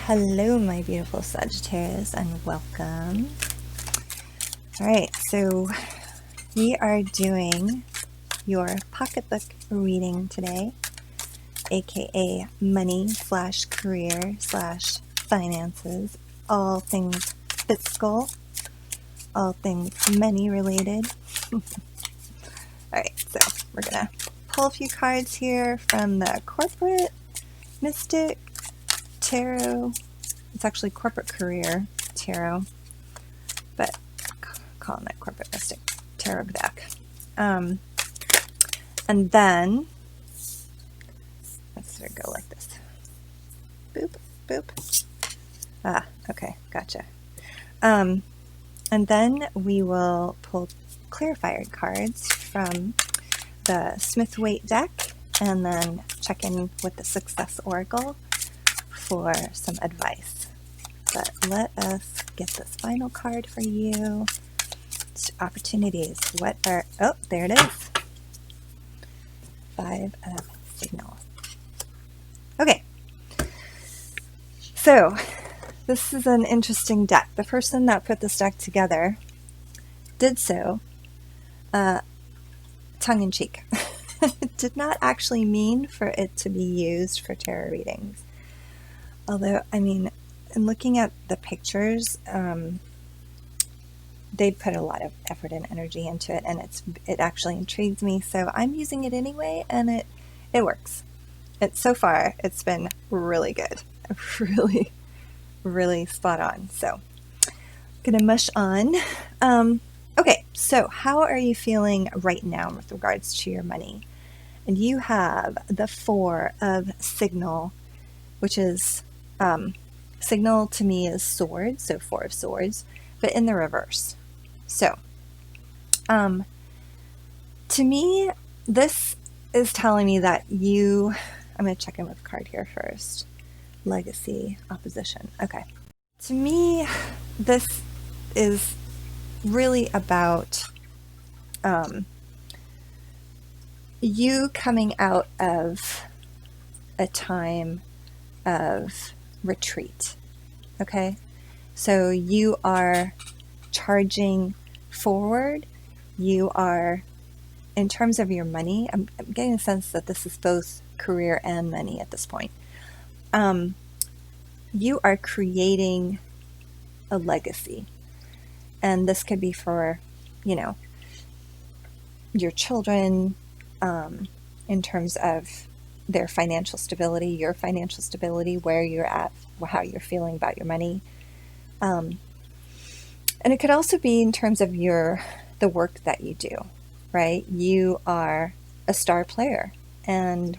Hello, my beautiful Sagittarius, and welcome. All right, so we are doing your pocketbook reading today, aka money slash career slash finances, all things fiscal, all things money related. All right, so we're gonna pull a few cards here from the Corporate Mystic Tarot. It's actually Corporate Career Tarot, but calling it Corporate Mystic Tarot deck. And then let's sort of go like this. Boop, boop. Ah, okay, gotcha. And then we will pull clarifier cards from the Smith-Waite deck, and then check in with the Success Oracle for some advice. But let us get this final card for you. Opportunities. What are, oh, there it is. 5 of Signal. Okay. So, this is an interesting deck. The person that put this deck together did so tongue-in-cheek. It did not actually mean for it to be used for tarot readings. Although, I mean, in looking at the pictures, they put a lot of effort and energy into it, and it actually intrigues me, so I'm using it anyway, and it works. So far, it's been really good. Really, really spot on. So, gonna mush on. Okay, so how are you feeling right now with regards to your money? And you have the 4 of Signal, which is, Signal to me is swords, so 4 of Swords, but in the reverse. So, to me, this is telling me that I'm going to check in with the card here first. Legacy, opposition. Okay. To me, this is really about you coming out of a time of retreat. Okay, so you are charging forward. You are, in terms of your money, I'm getting a sense that this is both career and money at this point. You are creating a legacy, and this could be for, your children, in terms of their financial stability, your financial stability, where you're at, how you're feeling about your money. And it could also be in terms of the work that you do, right? You are a star player, and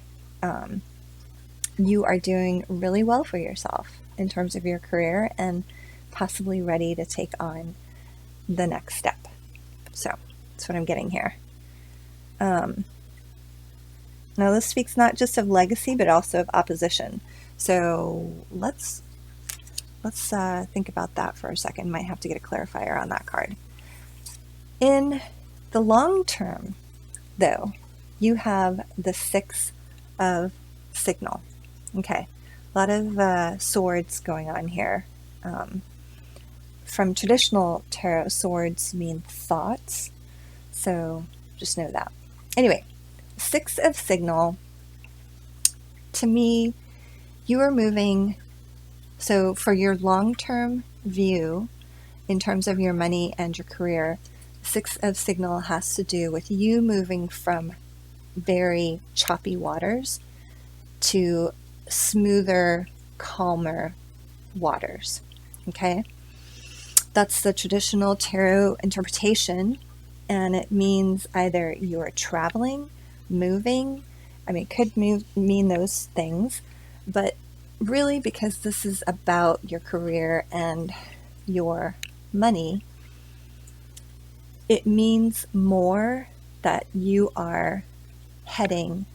you are doing really well for yourself in terms of your career, and possibly ready to take on the next step. So that's what I'm getting here. Now, this speaks not just of legacy, but also of opposition. So let's think about that for a second. Might have to get a clarifier on that card. In the long term, though, you have the 6 of Signal. Okay, a lot of swords going on here. From traditional tarot, swords mean thoughts, so just know that. Anyway, 6 of Signal, to me, you are moving, so for your long-term view, in terms of your money and your career, 6 of Signal has to do with you moving from very choppy waters to smoother, calmer waters. Okay? That's the traditional tarot interpretation, and it means either you are traveling, moving, it could mean those things, but really, because this is about your career and your money, it means more that you are heading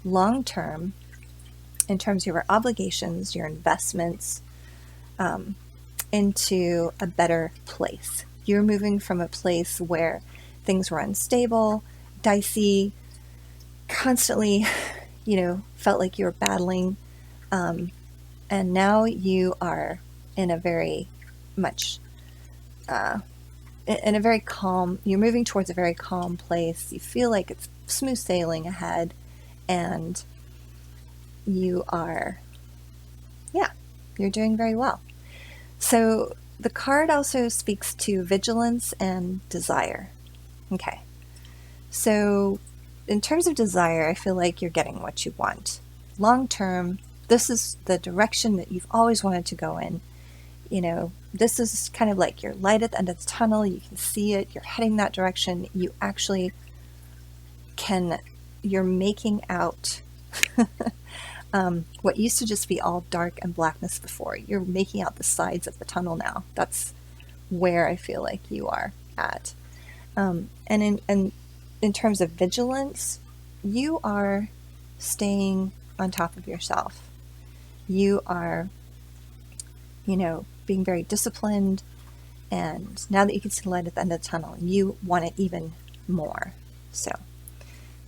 long term in terms of your obligations, your investments, into a better place. You're moving from a place where things were unstable, dicey, constantly, felt like you were battling And now you are in a very much, in a very calm, you're moving towards a very calm place. You feel like it's smooth sailing ahead, and you are, yeah, you're doing very well. So the card also speaks to vigilance and desire. Okay. So in terms of desire, I feel like you're getting what you want. Long term, this is the direction that you've always wanted to go in. You know, this is kind of like your light at the end of the tunnel. You can see it. You're heading that direction. You actually can, you're making out what used to just be all dark and blackness before. You're making out the sides of the tunnel now. That's where I feel like you are at. And in terms of vigilance, you are staying on top of yourself. You are, being very disciplined. And now that you can see the light at the end of the tunnel, you want it even more. So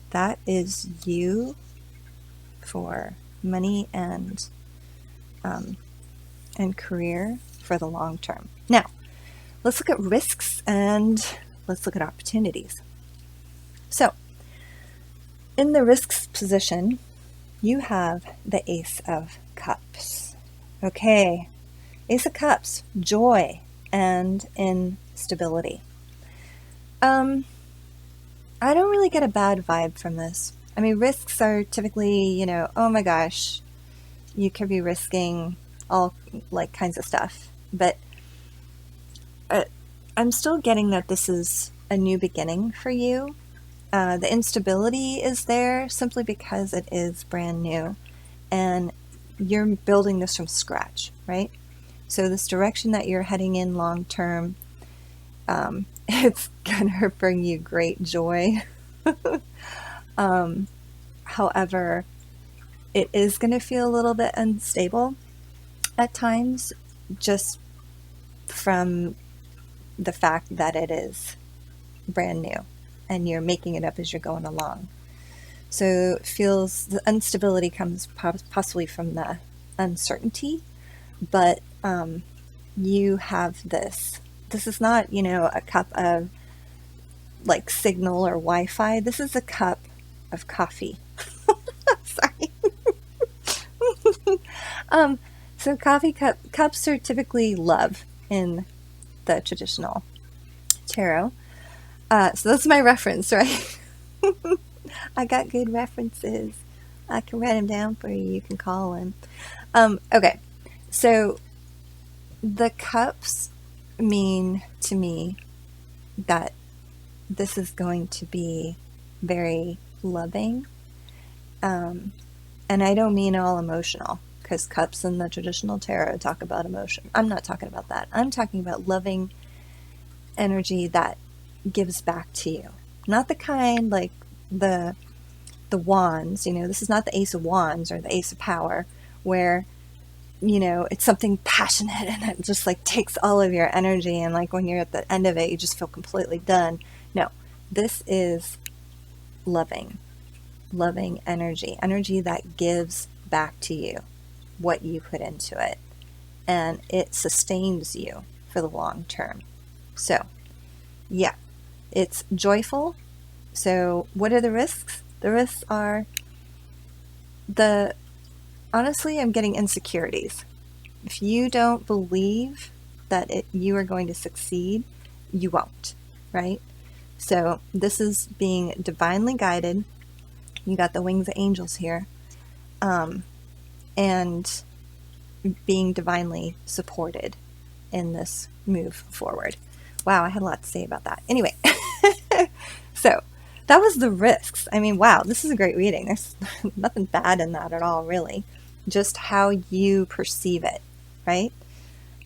that is you for money and career for the long term. Now, let's look at risks and let's look at opportunities. So, in the risks position, you have the Ace of Cups. Okay, Ace of Cups, joy and instability. I don't really get a bad vibe from this. I mean, risks are typically, oh my gosh, you could be risking all like kinds of stuff. But I'm still getting that this is a new beginning for you. The instability is there simply because it is brand new and you're building this from scratch, right? So this direction that you're heading in long term, it's gonna bring you great joy. However, it is going to feel a little bit unstable at times, just from the fact that it is brand new and you're making it up as you're going along. So it feels, the instability comes possibly from the uncertainty, but you have this. This is not, a cup of like signal or Wi-Fi. This is a cup of coffee. Sorry. So coffee cups are typically love in the traditional tarot. So that's my reference, right? I got good references. I can write them down for you. You can call them. Okay. So the cups mean to me that this is going to be very loving. And I don't mean all emotional, because cups in the traditional tarot talk about emotion. I'm not talking about that. I'm talking about loving energy that gives back to you. Not the kind like the wands, this is not the Ace of Wands or the Ace of Power, where, it's something passionate and it just like takes all of your energy, and like when you're at the end of it, you just feel completely done. No, this is loving energy that gives back to you what you put into it, and it sustains you for the long term. So yeah, it's joyful. So what are the risks? The risks are honestly, I'm getting insecurities. If you don't believe that you are going to succeed, you won't, right? So this is being divinely guided. You got the wings of angels here, and being divinely supported in this move forward. Wow, I had a lot to say about that. Anyway, so that was the risks. I mean, wow, this is a great reading. There's nothing bad in that at all, really. Just how you perceive it, right?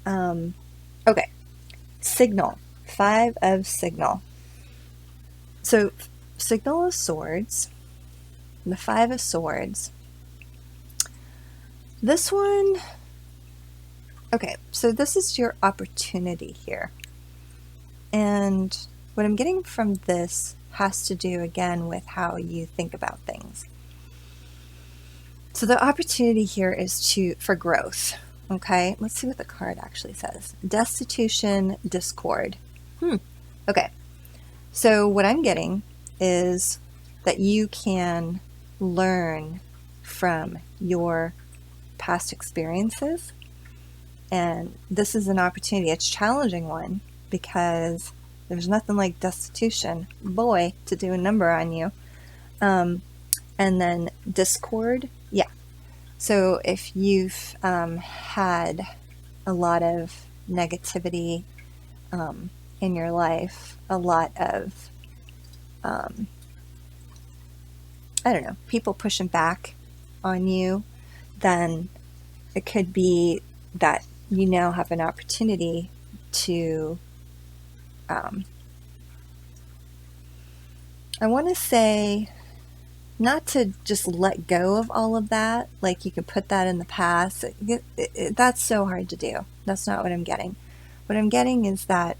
Okay, signal. 5 of signal. So signal of swords, the 5 of swords. This one, okay, so this is your opportunity here. And what I'm getting from this has to do again with how you think about things. So the opportunity here is for growth. Okay, let's see what the card actually says. Destitution, discord. Okay, so what I'm getting is that you can learn from your past experiences, and this is an opportunity. It's a challenging one because there's nothing like destitution, boy, to do a number on you. And then discord, yeah. So if you've had a lot of negativity in your life, a lot of, I don't know, people pushing back on you, then it could be that you now have an opportunity to, I want to say, not to just let go of all of that, like you could put that in the past. That's so hard to do. That's not what I'm getting. What I'm getting is that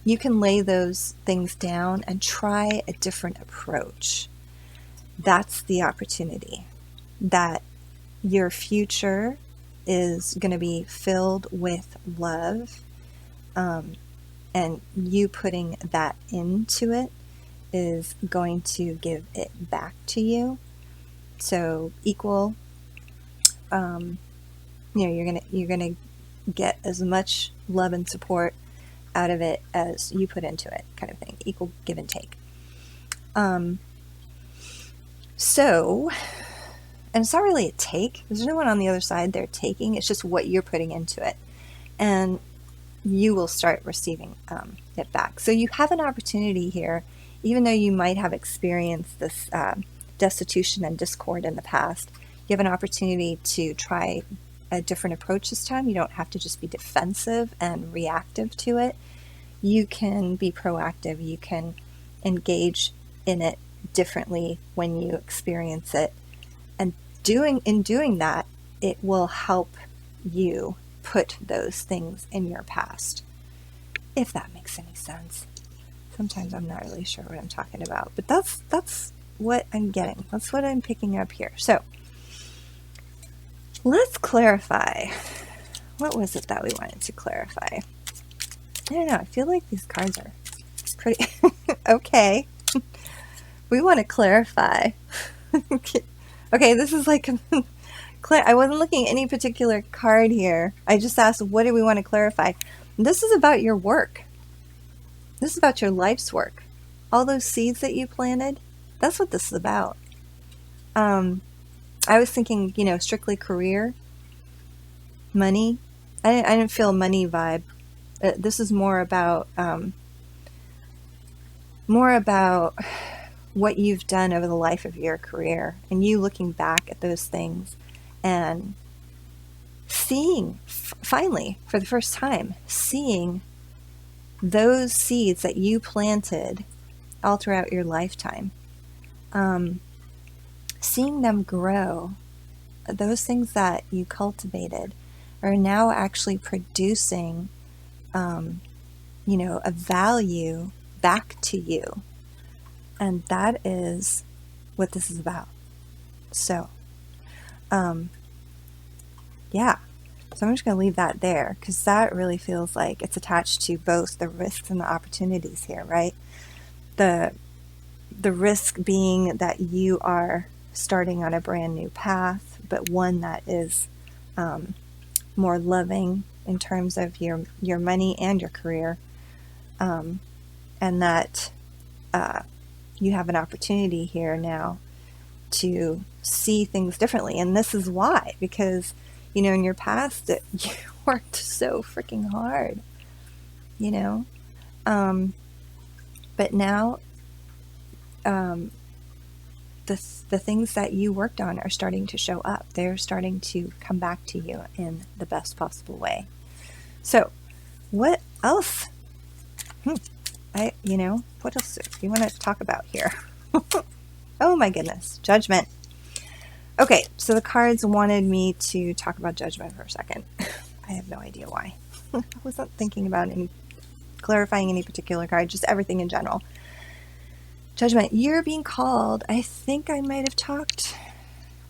you can lay those things down and try a different approach. That's the opportunity. That your future is going to be filled with love, and you putting that into it is going to give it back to you. So equal, you're gonna get as much love and support out of it as you put into it, kind of thing. Equal give and take. So, and it's not really a take. There's no one on the other side there taking. It's just what you're putting into it, and you will start receiving it back. So you have an opportunity here. Even though you might have experienced this destitution and discord in the past, you have an opportunity to try a different approach this time. You don't have to just be defensive and reactive to it. You can be proactive. You can engage in it differently when you experience it. And in doing that, it will help you put those things in your past, if that makes any sense. Sometimes I'm not really sure what I'm talking about, but that's what I'm getting. That's what I'm picking up here. So let's clarify. What was it that we wanted to clarify? I don't know. I feel like these cards are pretty okay. We want to clarify. Okay, this is like I wasn't looking at any particular card here. I just asked, what do we want to clarify? This is about your work. This is about your life's work. All those seeds that you planted, that's what this is about. I was thinking, strictly career, money. I didn't feel a money vibe. This is more about what you've done over the life of your career, and you looking back at those things and seeing, finally, for the first time, seeing those seeds that you planted all throughout your lifetime, seeing them grow. Those things that you cultivated are now actually producing, a value back to you. And that is what this is about. So, yeah. So I'm just going to leave that there, because that really feels like it's attached to both the risks and the opportunities here, right? The risk being that you are starting on a brand new path, but one that is more loving in terms of your money and your career, and that you have an opportunity here now to see things differently. And this is why, because in your past, you worked so freaking hard, but now the things that you worked on are starting to show up. They're starting to come back to you in the best possible way. So what else? What else do you want to talk about here? Oh my goodness, judgment. Okay, so the cards wanted me to talk about judgment for a second. I have no idea why. I wasn't thinking about clarifying any particular card, just everything in general. Judgment, you're being called. I think I might have talked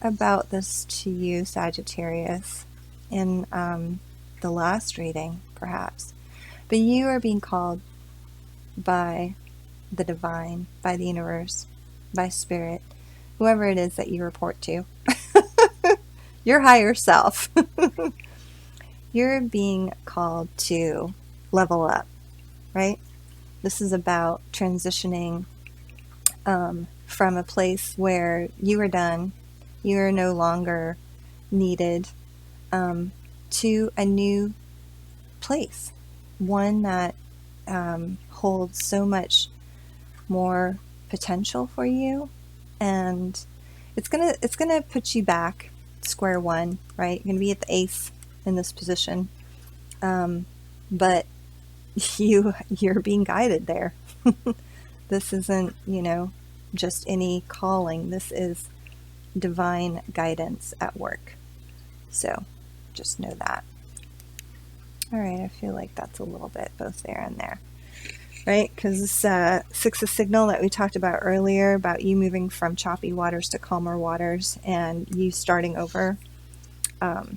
about this to you, Sagittarius, in the last reading, perhaps. But you are being called by the divine, by the universe, by spirit, whoever it is that you report to, your higher self. You're being called to level up, right? This is about transitioning from a place where you are done, you are no longer needed, to a new place, one that holds so much more potential for you, and it's gonna put you back square one, right? You're gonna be at the ace in this position, but you're being guided there. This isn't, just any calling. This is divine guidance at work. So just know that. All right, I feel like that's a little bit both there and there, right? Because this six of signal that we talked about earlier, about you moving from choppy waters to calmer waters, and you starting over. And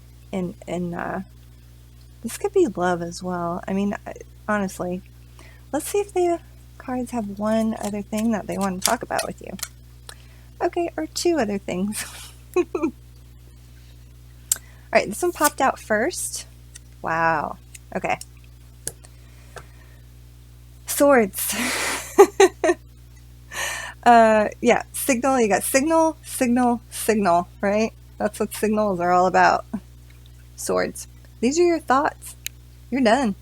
this could be love as well. I mean, honestly, let's see if the cards have one other thing that they want to talk about with you. Okay, or two other things. All right, this one popped out first. Wow. Okay. Swords. Yeah, signal. You got signal, signal, signal, right? That's what signals are all about. Swords. These are your thoughts. You're done.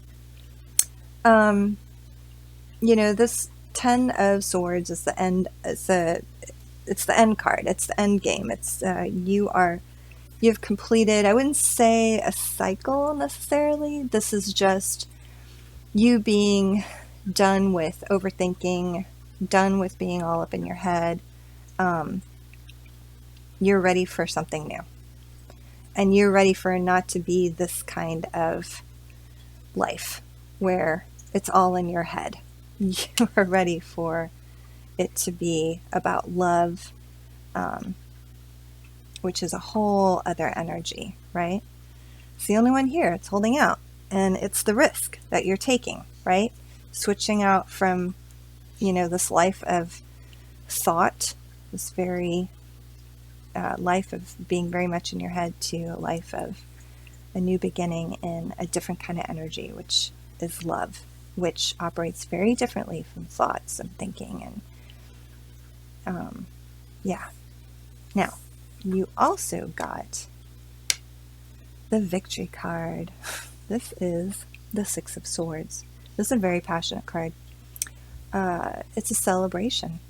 This 10 of swords is the end. It's the end card. It's the end game. It's you've completed, I wouldn't say a cycle necessarily. This is just you being done with overthinking, done with being all up in your head. You're ready for something new. And you're ready for it not to be this kind of life where it's all in your head. You are ready for it to be about love, which is a whole other energy, right? It's the only one here. It's holding out. And it's the risk that you're taking, right? Switching out from, this life of thought, this very life of being very much in your head, to a life of a new beginning in a different kind of energy, which is love, which operates very differently from thoughts and thinking. And yeah. Now, you also got the victory card. This is the Six of Swords. This is a very passionate card. It's a celebration.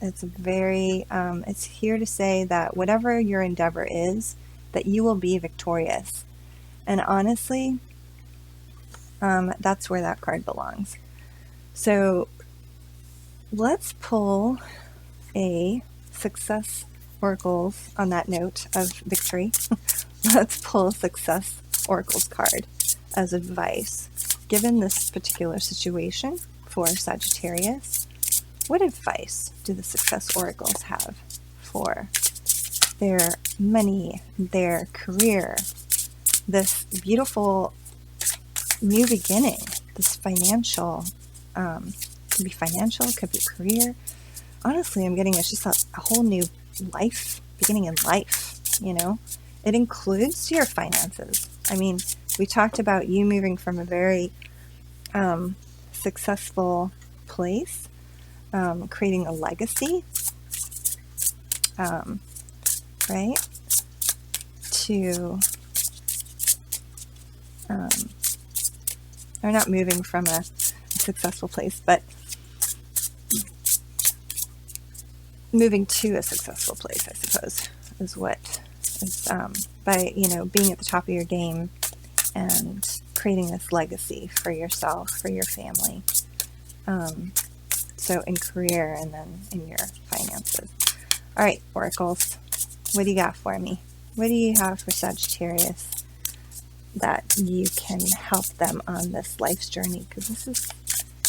It's it's here to say that whatever your endeavor is, that you will be victorious. And honestly, that's where that card belongs. So let's pull a success oracles on that note of victory. Let's pull a success oracles card as advice. Given this particular situation for Sagittarius, what advice do the success oracles have for their money, their career, this beautiful new beginning, this financial, could be financial, could be career. Honestly, I'm getting it's just a whole new life, beginning in life, It includes your finances. I mean, we talked about you moving from a very successful place, creating a legacy, right? To, or not moving from a successful place, but moving to a successful place, I suppose, is what is by being at the top of your game and creating this legacy for yourself, for your family. So in career and then in your finances. All right, oracles, what do you got for me? What do you have for Sagittarius that you can help them on this life's journey? Because this is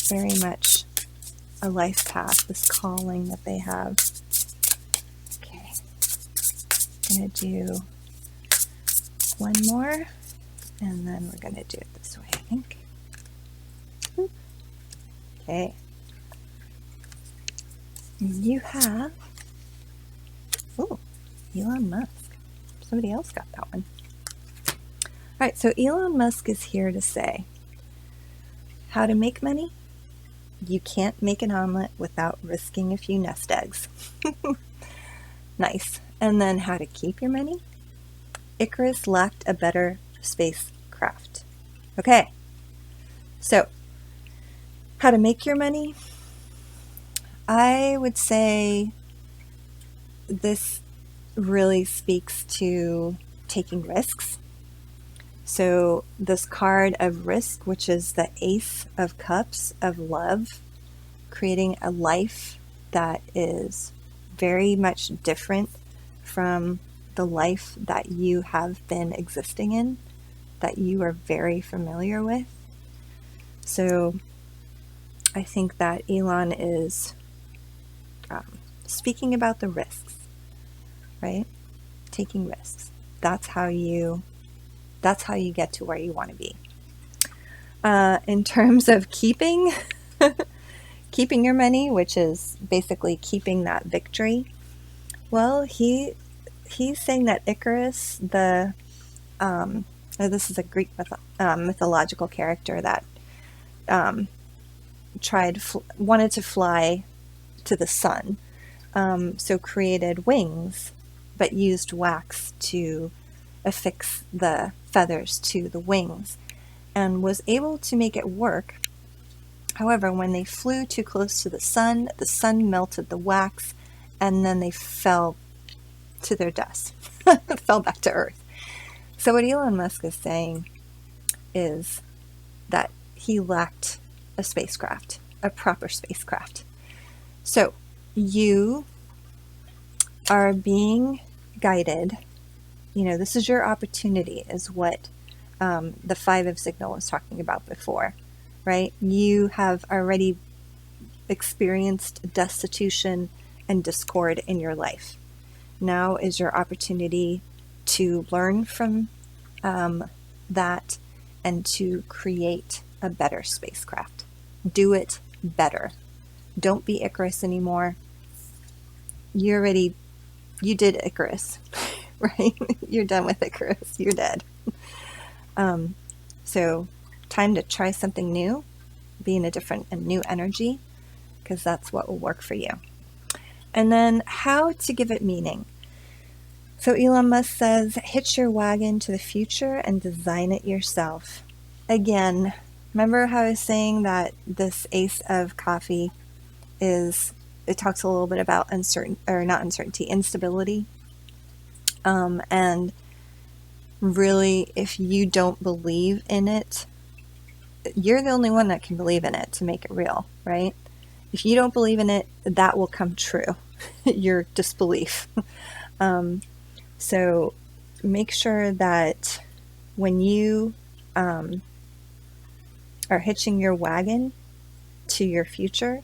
very much a life path, this calling that they have. Okay. going to do one more, and then we're going to do it this way, I think. Okay. You have, oh, Elon Musk. Somebody else got that one. All right, so Elon Musk is here to say how to make money. You can't make an omelet without risking a few nest eggs. Nice. And then how to keep your money. Icarus lacked a better spacecraft. Okay, so how to make your money. I would say this really speaks to taking risks. So this card of risk, which is the Ace of Cups of love, creating a life that is very much different from the life that you have been existing in, that you are very familiar with. So I think that Elon is speaking about the risks, right? Taking risks. That's how you get to where you want to be. In terms of keeping your money, which is basically keeping that victory, well, he's saying that Icarus, this is a Greek mythological character that wanted to fly to the sun, so created wings, but used wax to affix the feathers to the wings, and was able to make it work. However, when they flew too close to the sun melted the wax, and then they fell to their dust, fell back to Earth. So what Elon Musk is saying is that he lacked a spacecraft, a proper spacecraft. So you are being guided. You know, this is your opportunity, is what the Five of Signal was talking about before, right? You have already experienced destitution and discord in your life. Now is your opportunity to learn from that and to create a better spacecraft. Do it better. Don't be Icarus anymore. You did Icarus, right? You're done with Icarus. You're dead. So time to try something new, be in a new energy, because that's what will work for you. And then how to give it meaning. So Elon Musk says, hitch your wagon to the future and design it yourself. Again, remember how I was saying that this Ace of Coffee it talks a little bit about instability. And really, if you don't believe in it, you're the only one that can believe in it to make it real, right? If you don't believe in it, that will come true, your disbelief. So make sure that when you are hitching your wagon to your future,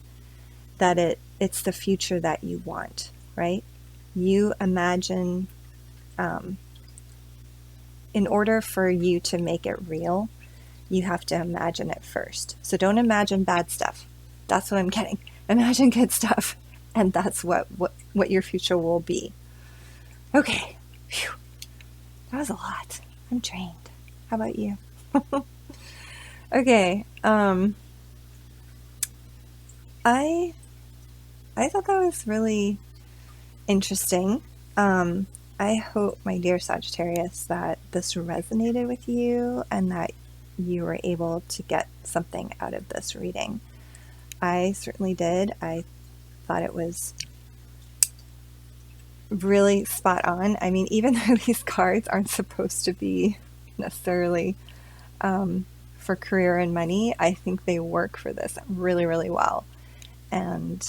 that it's the future that you want, right? You imagine, in order for you to make it real, you have to imagine it first. So don't imagine bad stuff. That's what I'm getting. Imagine good stuff, and that's what your future will be. Okay. Whew. That was a lot. I'm drained. How about you? Okay. I thought that was really interesting. I hope, my dear Sagittarius, that this resonated with you and that you were able to get something out of this reading. I certainly did. I thought it was really spot on. I mean, even though these cards aren't supposed to be necessarily for career and money, I think they work for this really, really well. And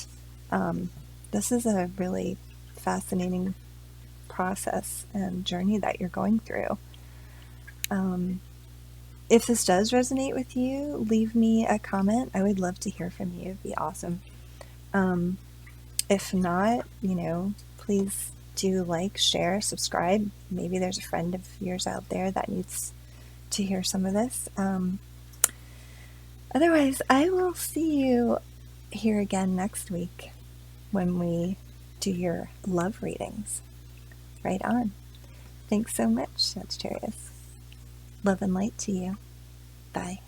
this is a really fascinating process and journey that you're going through. If this does resonate with you, leave me a comment. I would love to hear from you. It'd be awesome. If not, please do like, share, subscribe. Maybe there's a friend of yours out there that needs to hear some of this. Otherwise, I will see you here again next week when we do your love readings. Right on. Thanks so much, Sagittarius. Love and light to you. Bye.